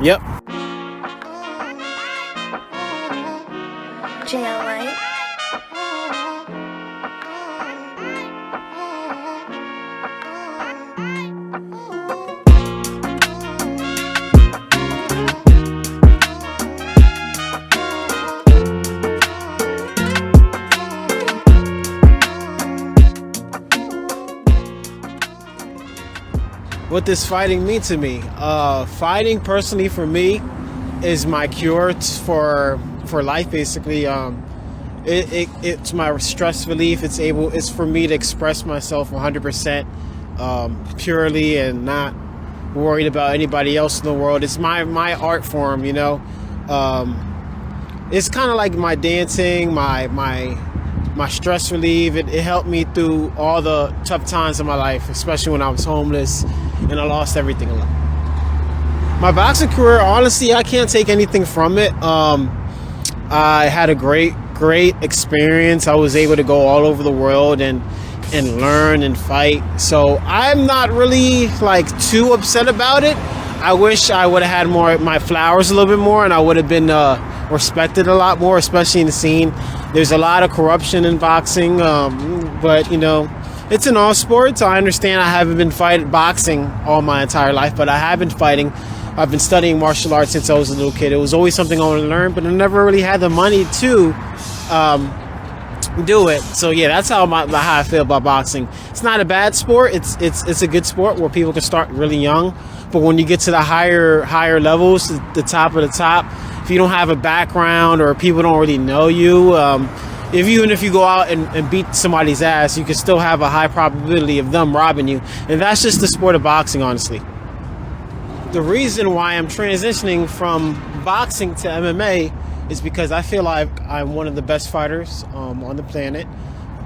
Yep. JLY. What does fighting mean to me? Fighting personally for me is my cure for life. Basically, it's my stress relief. It's for me to express myself 100% purely and not worried about anybody else in the world. It's my art form, you know. It's kind of like my dancing, my stress relief. It helped me through all the tough times of my life, especially when I was homeless and I lost everything a lot. My boxing career, honestly, I can't take anything from it. I had a great experience. I was able to go all over the world and learn and fight. So I'm not really like too upset about it. I wish I would have had more my flowers a little bit more, and I would have been respected a lot more, especially in the scene. There's a lot of corruption in boxing, but you know, it's in all sports. I understand I haven't been fighting boxing all my entire life, but I have been fighting. I've been studying martial arts since I was a little kid. It was always something I wanted to learn, but I never really had the money to do it. So yeah, that's how I feel about boxing. It's not a bad sport. It's a good sport where people can start really young, but when you get to the higher levels, the top of the top, if you don't have a background or people don't really know you, even if you go out and beat somebody's ass, you can still have a high probability of them robbing you. And that's just the sport of boxing, honestly. The reason why I'm transitioning from boxing to MMA is because I feel like I'm one of the best fighters on the planet.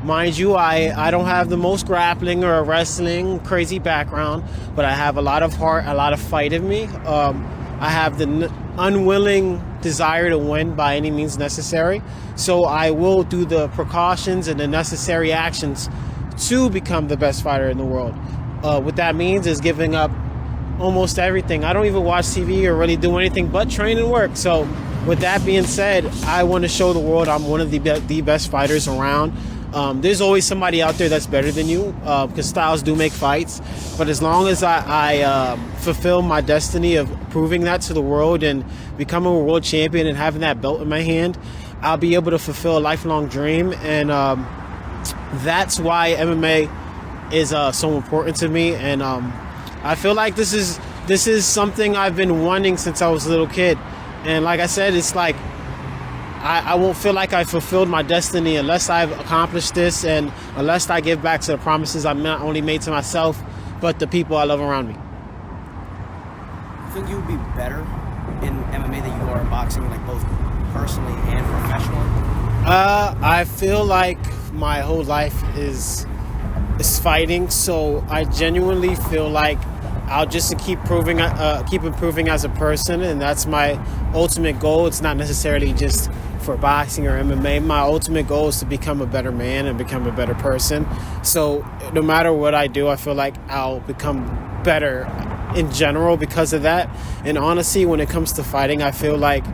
Mind you, I don't have the most grappling or wrestling crazy background, but I have a lot of heart, a lot of fight in me. I have the unwilling desire to win by any means necessary. So I will do the precautions and the necessary actions to become the best fighter in the world. What that means is giving up almost everything. I don't even watch TV or really do anything but train and work. So with that being said, I want to show the world I'm one of the best fighters around. There's always somebody out there that's better than you, because styles do make fights. But as long as I fulfill my destiny of proving that to the world and becoming a world champion and having that belt in my hand, I'll be able to fulfill a lifelong dream. And that's why MMA is so important to me. And I feel like this is something I've been wanting since I was a little kid. And like I said, it's like I won't feel like I fulfilled my destiny unless I've accomplished this and unless I give back to the promises I've not only made to myself, but the people I love around me. You think you would be better in MMA than you are in boxing, like both personally and professionally? I feel like my whole life is fighting, so I genuinely feel like I'll just keep improving as a person, and that's my ultimate goal. It's not necessarily just for boxing or MMA. My ultimate goal is to become a better man and become a better person. So no matter what I do, I feel like I'll become better in general because of that. And honestly, when it comes to fighting, I feel like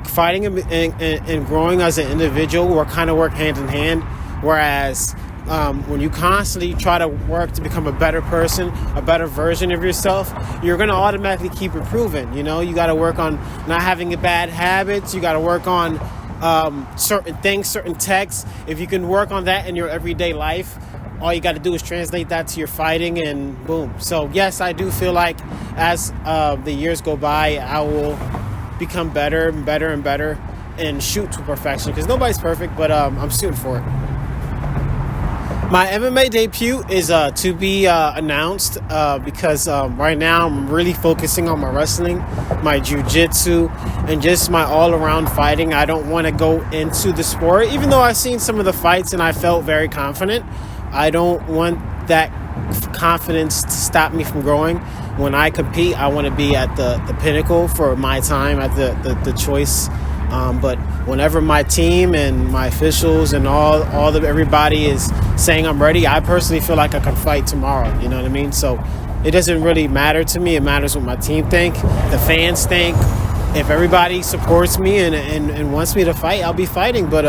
fighting and growing as an individual work hand in hand, whereas when you constantly try to work to become a better person, a better version of yourself, you're going to automatically keep improving. You know, you got to work on not having bad habits. You got to work on certain things, certain texts. If you can work on that in your everyday life, all you got to do is translate that to your fighting and boom. So yes, I do feel like as the years go by, I will become better and better and better and shoot to perfection, because nobody's perfect, but I'm shooting for it. My MMA debut is to be announced because right now I'm really focusing on my wrestling, my jiu-jitsu, and just my all-around fighting. I don't want to go into the sport, even though I've seen some of the fights and I felt very confident. I don't want that confidence to stop me from growing. When I compete, I want to be at the pinnacle for my time, at the choice. But whenever my team and my officials and everybody is saying I'm ready, I personally feel like I can fight tomorrow. You know what I mean? So it doesn't really matter to me. It matters what my team think, the fans think. If everybody supports me and wants me to fight, I'll be fighting. But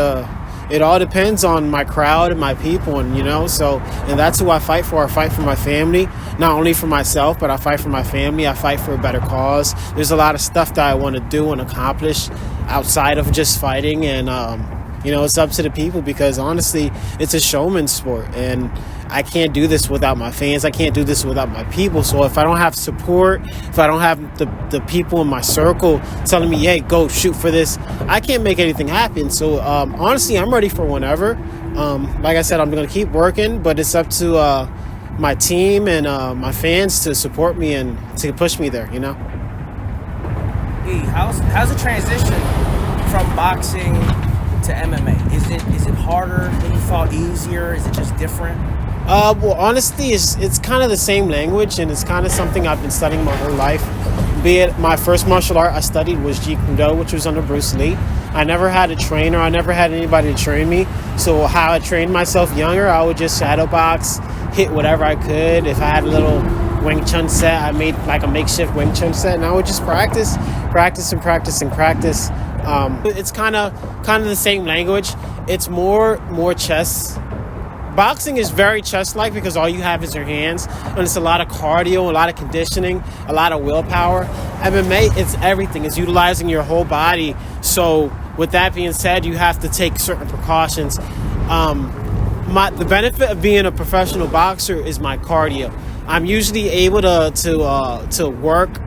it all depends on my crowd and my people, and and that's who I fight for. I fight for my family, not only for myself, but I fight for my family. I fight for a better cause. There's a lot of stuff that I want to do and accomplish outside of just fighting, and it's up to the people, because honestly, it's a showman's sport, and I can't do this without my fans. I can't do this without my people. So if I don't have support, if I don't have the people in my circle telling me, hey, go shoot for this, I can't make anything happen. So honestly, I'm ready for whenever. Like I said, I'm going to keep working, but it's up to my team and my fans to support me and to push me there, Hey, how's the transition from boxing to MMA? Is it harder than you thought, easier? Is it just different? Well, honestly, it's kind of the same language, and it's kind of something I've been studying my whole life. Be it my first martial art I studied was Jeet Kune Do, which was under Bruce Lee. I never had a trainer. I never had anybody to train me. So how I trained myself younger, I would just shadow box, hit whatever I could. If I had a little Wing Chun set, I made like a makeshift Wing Chun set, and I would just practice. It's kind of the same language. It's more chess. Boxing is very chess-like because all you have is your hands, and it's a lot of cardio, a lot of conditioning, a lot of willpower. MMA, it's everything. It's utilizing your whole body. So with that being said, you have to take certain precautions. The benefit of being a professional boxer is my cardio. I'm usually able to work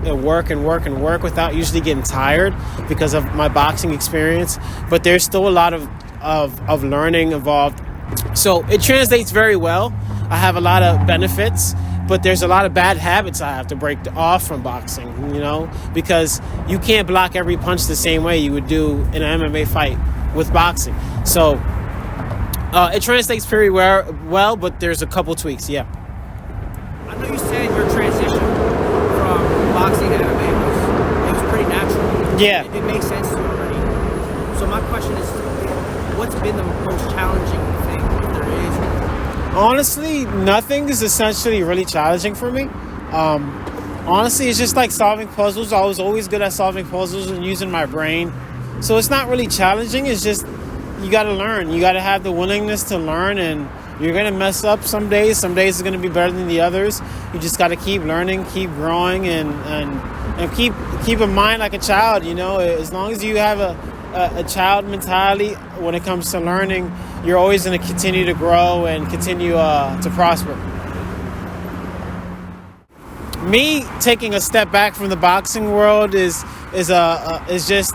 without usually getting tired because of my boxing experience. But there's still a lot of learning involved. So it translates very well. I have a lot of benefits, but there's a lot of bad habits I have to break off from boxing, because you can't block every punch the same way you would do in an MMA fight with boxing. So it translates very well, but there's a couple tweaks, yeah. I know you said your transition from boxing to MMA was pretty natural. Yeah. It makes sense to you already. So my question is, what's been the most challenging thing, if there is? Honestly, nothing is essentially really challenging for me. Honestly, it's just like solving puzzles. I was always good at solving puzzles and using my brain. So it's not really challenging. It's just you got to learn. You got to have the willingness to learn, and you're going to mess up some days. Some days are going to be better than the others. You just got to keep learning, keep growing, and keep a mind like a child, As long as you have a child mentality when it comes to learning, you're always going to continue to grow and continue to prosper. Me taking a step back from the boxing world is just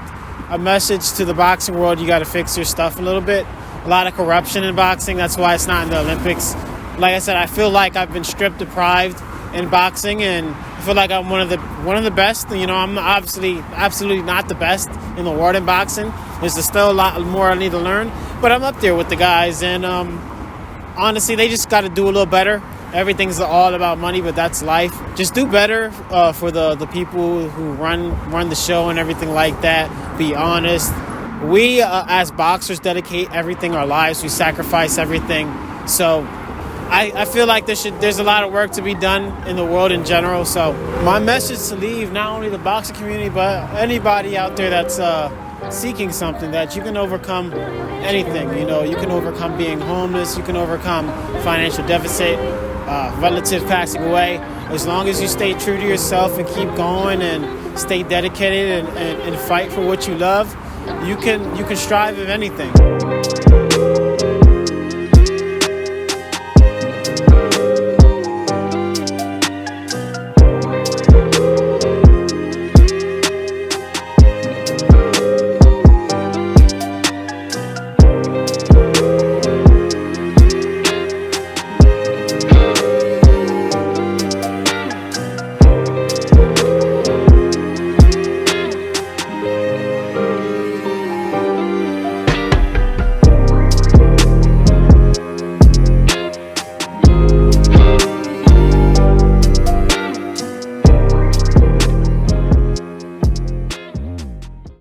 a message to the boxing world. You got to fix your stuff a little bit. A lot of corruption in boxing. That's why it's not in the Olympics. Like I said, I feel like I've been deprived in boxing, and I feel like I'm one of the best. I'm obviously absolutely not the best in the world in boxing. There's still a lot more I need to learn, but I'm up there with the guys, and honestly, they just got to do a little better. Everything's all about money, but that's life. Just do better for the people who run the show and everything like that. Be honest. We as boxers dedicate everything, our lives. We sacrifice everything. So I feel like there's a lot of work to be done in the world in general. So my message to leave not only the boxing community, but anybody out there that's seeking something, that you can overcome anything. You can overcome being homeless. You can overcome financial deficit, relatives passing away. As long as you stay true to yourself and keep going and stay dedicated and fight for what you love, you can strive of anything.